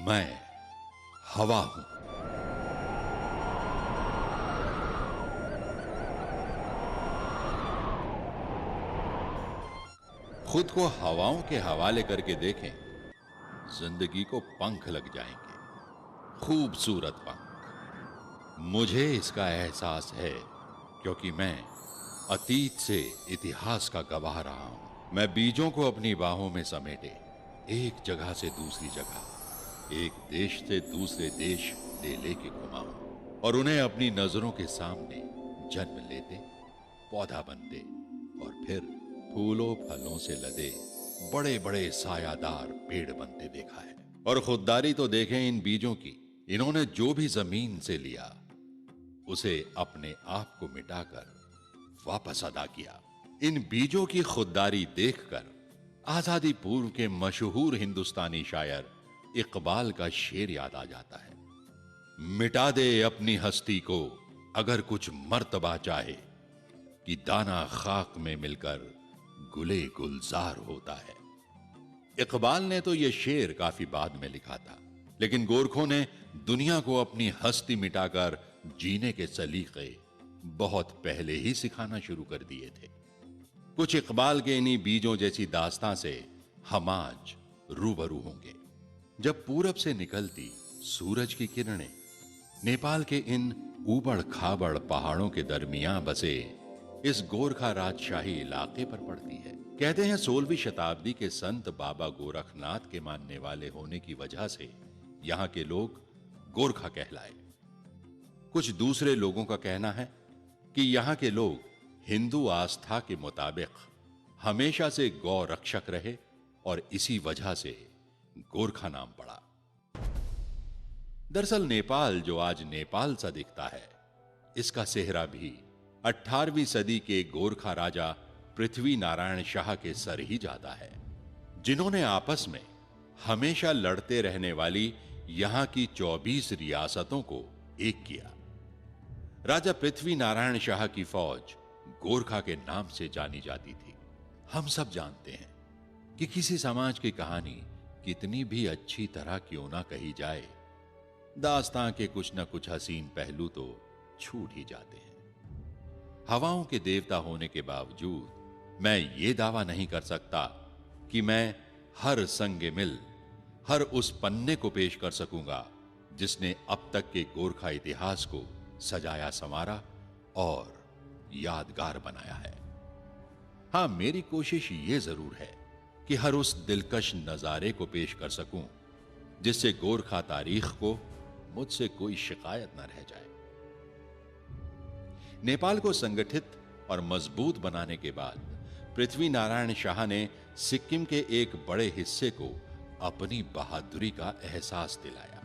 मैं हवा हूं। खुद को हवाओं के हवाले करके देखें, जिंदगी को पंख लग जाएंगे, खूबसूरत पंख। मुझे इसका एहसास है क्योंकि मैं अतीत से इतिहास का गवाह रहा हूं। मैं बीजों को अपनी बाहों में समेटे एक जगह से दूसरी जगह, एक देश से दूसरे देश ले लेके घुमाऊं और उन्हें अपनी नजरों के सामने जन्म लेते, पौधा बनते और फिर फूलों फलों से लदे बड़े बड़े सायादार पेड़ बनते देखा है। और खुददारी तो देखें इन बीजों की। इन्होंने जो भी जमीन से लिया उसे अपने आप को मिटाकर वापस अदा किया। इन बीजों की खुददारी देखकर आजादी पूर्व के मशहूर हिंदुस्तानी शायर इकबाल का शेर याद आ जाता है। मिटा दे अपनी हस्ती को अगर कुछ मर्तबा चाहे, कि दाना खाक में मिलकर गुले गुलजार होता है। इकबाल ने तो यह शेर काफी बाद में लिखा था, लेकिन गोरखों ने दुनिया को अपनी हस्ती मिटाकर जीने के सलीके बहुत पहले ही सिखाना शुरू कर दिए थे। कुछ इकबाल के इन्हीं बीजों जैसी दास्तां से हम आज रूबरू होंगे। जब पूरब से निकलती सूरज की किरणें नेपाल के इन ऊबड़ खाबड़ पहाड़ों के दरमियान बसे इस गोरखा राजशाही इलाके पर पड़ती है। कहते हैं 16वीं शताब्दी के संत बाबा गोरखनाथ के मानने वाले होने की वजह से यहां के लोग गोरखा कहलाए। कुछ दूसरे लोगों का कहना है कि यहां के लोग हिंदू आस्था के मुताबिक हमेशा से गौ रक्षक रहे और इसी वजह से गोरखा नाम पड़ा। दरअसल नेपाल जो आज नेपाल सा दिखता है, इसका सेहरा भी 18वीं सदी के गोरखा राजा पृथ्वी नारायण शाह के सर ही जाता है, जिन्होंने आपस में हमेशा लड़ते रहने वाली यहां की 24 रियासतों को एक किया। राजा पृथ्वी नारायण शाह की फौज गोरखा के नाम से जानी जाती थी। हम सब जानते हैं कि किसी समाज की कहानी कितनी भी अच्छी तरह क्यों ना कही जाए, दास्तां के कुछ न कुछ हसीन पहलू तो छूट ही जाते हैं। हवाओं के देवता होने के बावजूद मैं ये दावा नहीं कर सकता कि मैं हर संगे मिल, हर उस पन्ने को पेश कर सकूंगा जिसने अब तक के गोरखा इतिहास को सजाया संवारा और यादगार बनाया है। हां, मेरी कोशिश ये जरूर है कि हर उस दिलकश नजारे को पेश कर सकूं जिससे गोरखा तारीख को मुझसे कोई शिकायत न रह जाए। नेपाल को संगठित और मजबूत बनाने के बाद पृथ्वी नारायण शाह ने सिक्किम के एक बड़े हिस्से को अपनी बहादुरी का एहसास दिलाया।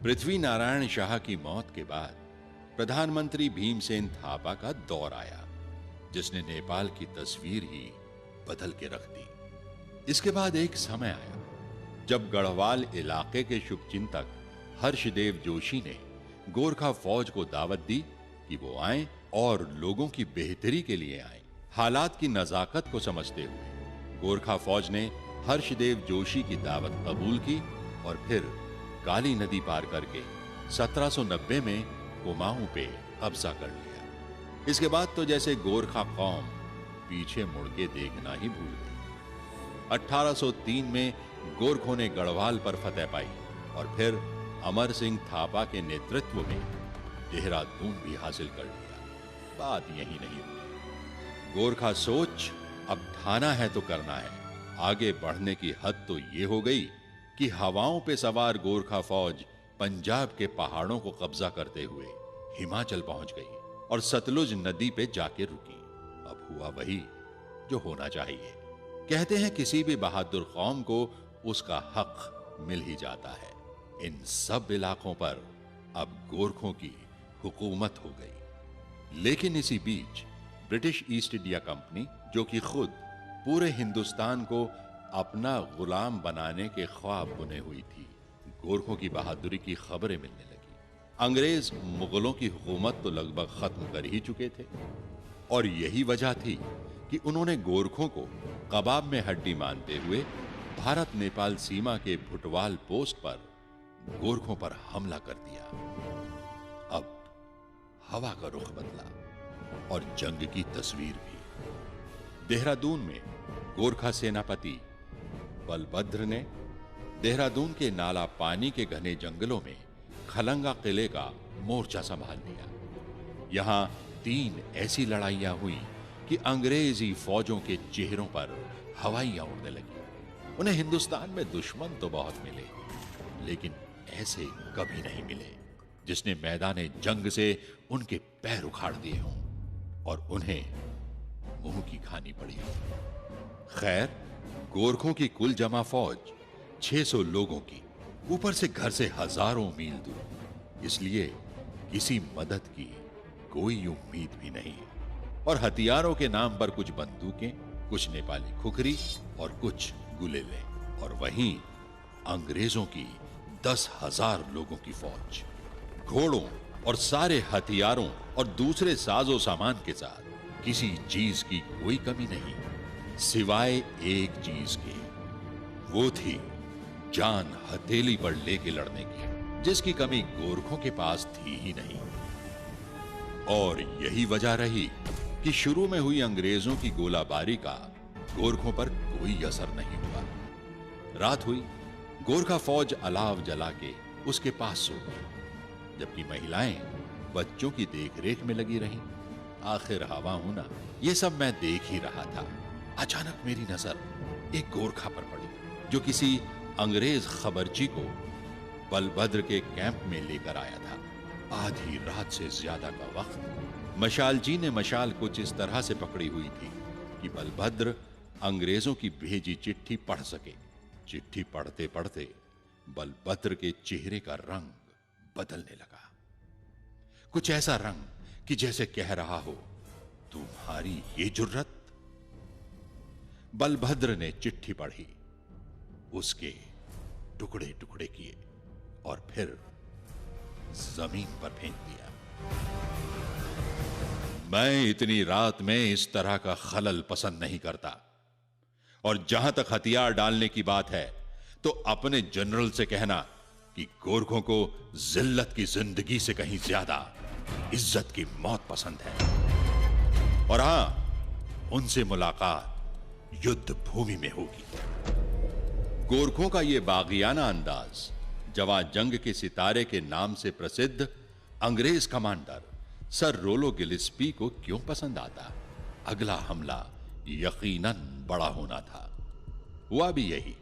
पृथ्वी नारायण शाह की मौत के बाद प्रधानमंत्री भीमसेन थापा का दौर आया, जिसने नेपाल की तस्वीर ही बदल के रख दी। इसके बाद एक समय आया जब गढ़वाल इलाके के शुभचिंतक हर्षदेव जोशी ने गोरखा फौज को दावत दी कि वो आए और लोगों की बेहतरी के लिए आए। हालात की नजाकत को समझते हुए गोरखा फौज ने हर्षदेव जोशी की दावत कबूल की और फिर काली नदी पार करके 1790 में कुमाऊं पे कब्जा कर लिया। इसके बाद तो जैसे गोरखा कौम पीछे मुड़ के देखना ही भूल गई। 1803 में गोरखों ने गढ़वाल पर फतह पाई और फिर अमर सिंह थापा के नेतृत्व में देहरादून भी हासिल कर लिया। बात यही नहीं हुई। गोरखा सोच अब ठाना है तो करना है। आगे बढ़ने की हद तो ये हो गई कि हवाओं पे सवार गोरखा फौज पंजाब के पहाड़ों को कब्जा करते हुए हिमाचल पहुंच गई और सतलुज नदी पे जाके रुकी। अब हुआ वही जो होना चाहिए। कहते हैं किसी भी बहादुर कौम को उसका हक मिल ही जाता है। इन सब इलाकों पर अब गोरखों की हुकूमत हो गई। लेकिन इसी बीच ब्रिटिश ईस्ट इंडिया कंपनी, जो कि खुद पूरे हिंदुस्तान को अपना गुलाम बनाने के ख्वाब बुने हुई थी, गोरखों की बहादुरी की खबरें मिलने लगी। अंग्रेज मुगलों की हुकूमत तो लगभग खत्म कर ही चुके थे और यही वजह थी कि उन्होंने गोरखों को कबाब में हड्डी मानते हुए भारत नेपाल सीमा के भुटवाल पोस्ट पर गोरखों पर हमला कर दिया। अब हवा का रुख बदला और जंग की तस्वीर भी। देहरादून में गोरखा सेनापति बलभद्र ने देहरादून के नाला पानी के घने जंगलों में खलंगा किले का मोर्चा संभाल लिया। यहां 3 ऐसी लड़ाइयां हुई कि अंग्रेजी फौजों के चेहरों पर हवाइयां उड़ने लगी। उन्हें हिंदुस्तान में दुश्मन तो बहुत मिले, लेकिन ऐसे कभी नहीं मिले जिसने मैदाने जंग से उनके पैर उखाड़ दिए हों और उन्हें मुंह की खानी पड़ी हो। खैर, गोरखों की कुल जमा फौज 600 लोगों की, ऊपर से घर से हजारों मील दूर, इसलिए किसी मदद की कोई उम्मीद भी नहीं। और हथियारों के नाम पर कुछ बंदूकें, कुछ नेपाली खुखरी और कुछ गुलेले, और वहीं अंग्रेजों की 10,000 लोगों की फौज, घोड़ों और सारे हथियारों और दूसरे साजो सामान के साथ। किसी चीज की कोई कमी नहीं, सिवाय एक चीज के, वो थी जान हथेली पर लेके लड़ने की, जिसकी कमी गोरखों के पास थी ही नहीं। और यही वजह रही कि शुरू में हुई अंग्रेजों की गोलाबारी का गोरखों पर कोई असर नहीं हुआ। रात हुई, गोरखा फौज अलाव जला के उसके पास सो गई, जबकि महिलाएं बच्चों की देखरेख में लगी रहीं। आखिर हवा होना, यह सब मैं देख ही रहा था। अचानक मेरी नजर एक गोरखा पर पड़ी, जो किसी अंग्रेज खबरची को बलभद्र के कैंप में लेकर आया था। आधी रात से ज्यादा का वक्त। मशालजी ने मशाल कुछ इस तरह से पकड़ी हुई थी कि बलभद्र अंग्रेजों की भेजी चिट्ठी पढ़ सके। चिट्ठी पढ़ते पढ़ते बलभद्र के चेहरे का रंग बदलने लगा, कुछ ऐसा रंग कि जैसे कह रहा हो, तुम्हारी ये जुर्रत। बलभद्र ने चिट्ठी पढ़ी, उसके टुकड़े टुकड़े किए और फिर जमीन पर फेंक दिया। मैं इतनी रात में इस तरह का खलल पसंद नहीं करता, और जहां तक हथियार डालने की बात है, तो अपने जनरल से कहना कि गोरखों को जिल्लत की जिंदगी से कहीं ज्यादा इज्जत की मौत पसंद है। और हां, उनसे मुलाकात युद्ध भूमि में होगी। गोरखों का यह बागियाना अंदाज जवां जंग के सितारे के नाम से प्रसिद्ध अंग्रेज कमांडर सर रोलो गिलिस्पी को क्यों पसंद आता? अगला हमला यकीनन बड़ा होना था। हुआ भी यही।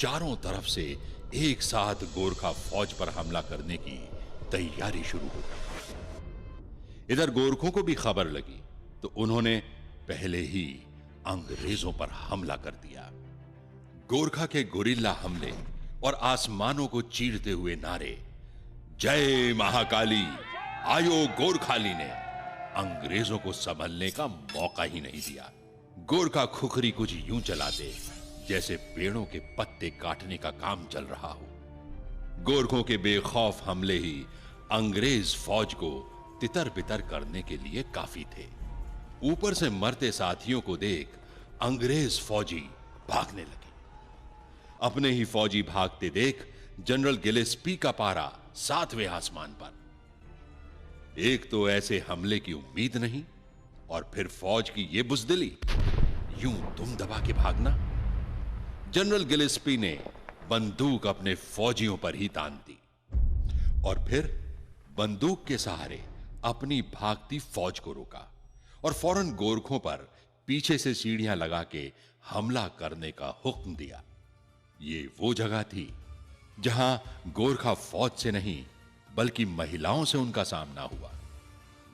चारों तरफ से एक साथ गोरखा फौज पर हमला करने की तैयारी शुरू हो गई। इधर गोरखों को भी खबर लगी, तो उन्होंने पहले ही अंग्रेजों पर हमला कर दिया। गोरखा के गुरिल्ला हमले और आसमानों को चीरते हुए नारे, जय महाकाली, आयो गोरखाली, ने अंग्रेजों को संभलने का मौका ही नहीं दिया। गोरखा खुखरी कुछ यूं चलाते जैसे पेड़ों के पत्ते काटने का काम चल रहा हो। गोरखों के बेखौफ हमले ही अंग्रेज फौज को तितर बितर करने के लिए काफी थे। ऊपर से मरते साथियों को देख अंग्रेज फौजी भागने लगे। अपने ही फौजी भागते देख जनरल गिलेस्पी का पारा 7वें आसमान पर। एक तो ऐसे हमले की उम्मीद नहीं, और फिर फौज की यह बुजदिली, यूं दुम दबा के भागना। जनरल गिलेस्पी ने बंदूक अपने फौजियों पर ही तान दी और फिर बंदूक के सहारे अपनी भागती फौज को रोका और फौरन गोरखों पर पीछे से सीढ़ियां लगा के हमला करने का हुक्म दिया। ये वो जगह थी जहां गोरखा फौज से नहीं बल्कि महिलाओं से उनका सामना हुआ,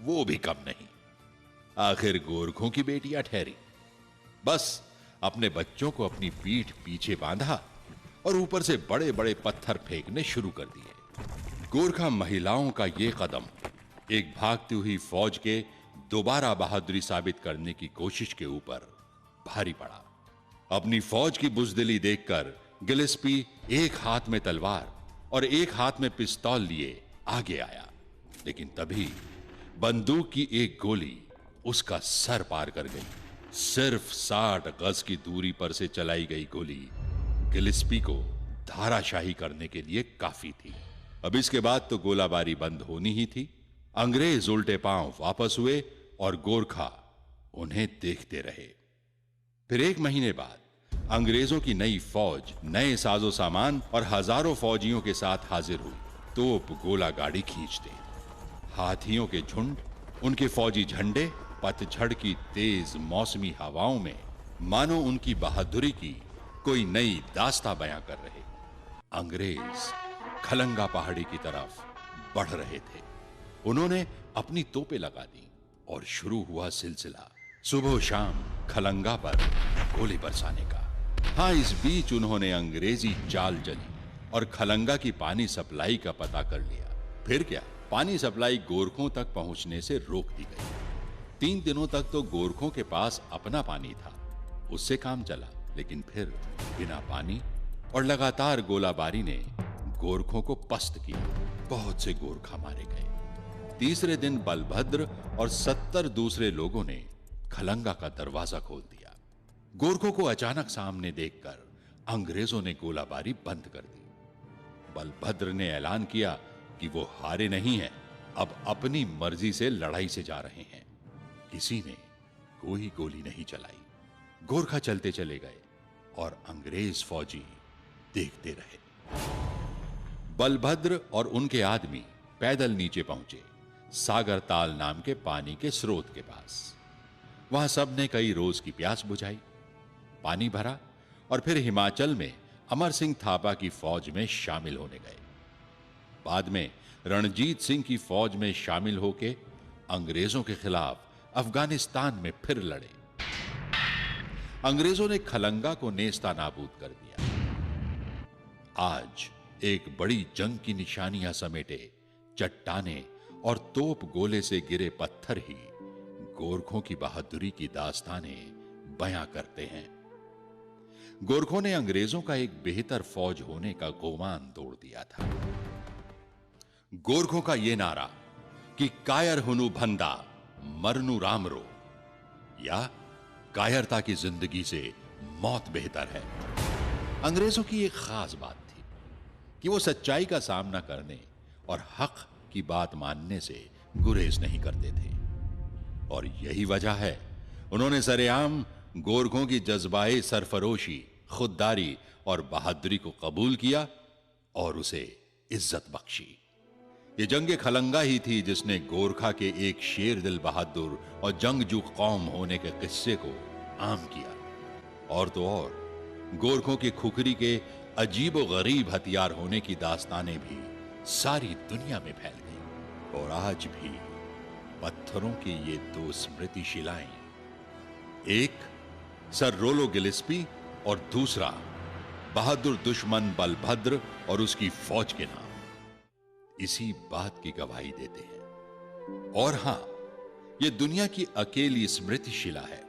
वो भी कम नहीं। आखिर गोरखों की बेटियां ठहरी। बस अपने बच्चों को अपनी पीठ पीछे बांधा और ऊपर से बड़े बड़े पत्थर फेंकने शुरू कर दिए। गोरखा महिलाओं का यह कदम एक भागती हुई फौज के दोबारा बहादुरी साबित करने की कोशिश के ऊपर भारी पड़ा। अपनी फौज की बुजदिली देखकर गिलेस्पी एक हाथ में तलवार और एक हाथ में पिस्तौल लिए आगे आया, लेकिन तभी बंदूक की एक गोली उसका सर पार कर गई। सिर्फ 60 गज की दूरी पर से चलाई गई गोली गिलेस्पी को धाराशाही करने के लिए काफी थी। अब इसके बाद तो गोलाबारी बंद होनी ही थी। अंग्रेज उल्टे पांव वापस हुए और गोरखा उन्हें देखते रहे। फिर 1 महीने बाद अंग्रेजों की नई फौज नए साजो सामान और हजारों फौजियों के साथ हाजिर हुई। तोप गोला गाड़ी खींचते, हाथियों के झुंड, उनके फौजी झंडे पतझड़ की तेज मौसमी हवाओं में मानो उनकी बहादुरी की कोई नई दास्तां बयां कर रहे। अंग्रेज खलंगा पहाड़ी की तरफ बढ़ रहे थे। उन्होंने अपनी तोपें लगा दी और शुरू हुआ सिलसिला सुबह शाम खलंगा पर गोली बरसाने का। हां, इस बीच उन्होंने अंग्रेजी चाल चली और खलंगा की पानी सप्लाई का पता कर लिया। फिर क्या, पानी सप्लाई गोरखों तक पहुंचने से रोक दी गई। 3 दिनों तक तो गोरखों के पास अपना पानी था, उससे काम चला। लेकिन फिर बिना पानी और लगातार गोलाबारी ने गोरखों को पस्त किया। बहुत से गोरखा मारे गए। तीसरे दिन बलभद्र और 70 दूसरे लोगों ने खलंगा का दरवाजा खोल दिया। गोरखों को अचानक सामने देखकर अंग्रेजों ने गोलाबारी बंद कर दी। बलभद्र ने ऐलान किया कि वो हारे नहीं हैं, अब अपनी मर्जी से लड़ाई से जा रहे हैं। किसी ने कोई गोली नहीं चलाई। गोरखा चलते चले गए और अंग्रेज फौजी देखते रहे। बलभद्र और उनके आदमी पैदल नीचे पहुंचे, सागर ताल नाम के पानी के स्रोत के पास। वहां सबने कई रोज की प्यास बुझाई, पानी भरा और फिर हिमाचल में अमर सिंह थापा की फौज में शामिल होने गए। बाद में रणजीत सिंह की फौज में शामिल होकर अंग्रेजों के खिलाफ अफगानिस्तान में फिर लड़े। अंग्रेजों ने खलंगा को नेस्तानाबूद कर दिया। आज एक बड़ी जंग की निशानियां समेटे चट्टाने और तोप गोले से गिरे पत्थर ही गोरखों की बहादुरी की दास्तानें बयां करते हैं। गोरखों ने अंग्रेजों का एक बेहतर फौज होने का गुमान तोड़ दिया था। गोरखों का यह नारा कि कायर हुनु भंदा मरनु रामरो, या कायरता की जिंदगी से मौत बेहतर है, अंग्रेजों की एक खास बात थी कि वो सच्चाई का सामना करने और हक की बात मानने से गुरेज नहीं करते थे। और यही वजह है उन्होंने सरेआम गोरखों की जज्बाए सरफरोशी, खुददारी और बहादुरी को कबूल किया और उसे इज्जत बख्शी। ये जंग खलंगा ही थी जिसने गोरखा के एक शेर दिल बहादुर और जंगजू कौम होने के किस्से को आम किया। और तो और गोरखों की खुखरी के अजीब गरीब हथियार होने की दास्तानें भी सारी दुनिया में फैल गई। और आज भी पत्थरों की ये 2 स्मृति शिलाएं, एक सर रोलो गिलिस्पी और दूसरा बहादुर दुश्मन बलभद्र और उसकी फौज के नाम, इसी बात की गवाही देते हैं। और हां, यह दुनिया की अकेली स्मृति शिला है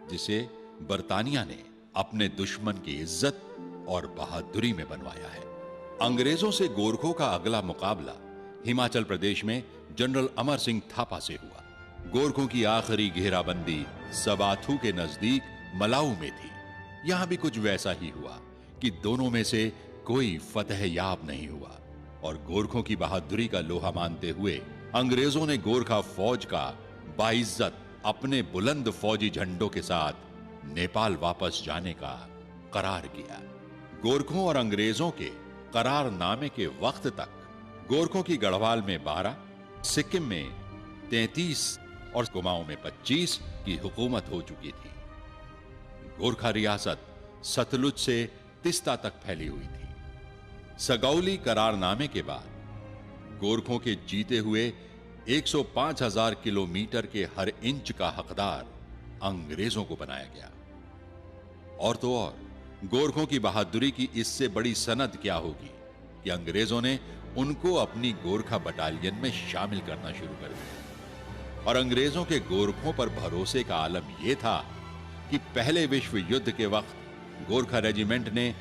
जिसे बर्तानिया ने अपने दुश्मन की इज्जत और बहादुरी में बनवाया है। अंग्रेजों से गोरखों का अगला मुकाबला हिमाचल प्रदेश में जनरल अमर सिंह थापा से हुआ। गोरखों की आखिरी घेराबंदी सबाथू के नजदीक मलाऊ में थी। यहां भी कुछ वैसा ही हुआ कि दोनों में से कोई फतह याब नहीं हुआ और गोरखों की बहादुरी का लोहा मानते हुए अंग्रेजों ने गोरखा फौज का बाइज्जत अपने बुलंद फौजी झंडों के साथ नेपाल वापस जाने का करार किया। गोरखों और अंग्रेजों के करारनामे के वक्त तक गोरखों की गढ़वाल में 12, सिक्किम में 33 और कुमाऊं में 25 की हुकूमत हो चुकी थी। गोरखा रियासत सतलुज से तिस्ता तक फैली हुई थी। सगौली करारनामे के बाद गोरखों के जीते हुए 105,000 किलोमीटर के हर इंच का हकदार अंग्रेजों को बनाया गया। और तो और गोरखों की बहादुरी की इससे बड़ी सनद क्या होगी कि अंग्रेजों ने उनको अपनी गोरखा बटालियन में शामिल करना शुरू कर दिया। और अंग्रेजों के गोरखों पर भरोसे का आलम यह था कि पहले विश्व युद्ध के वक्त गोरखा रेजिमेंट ने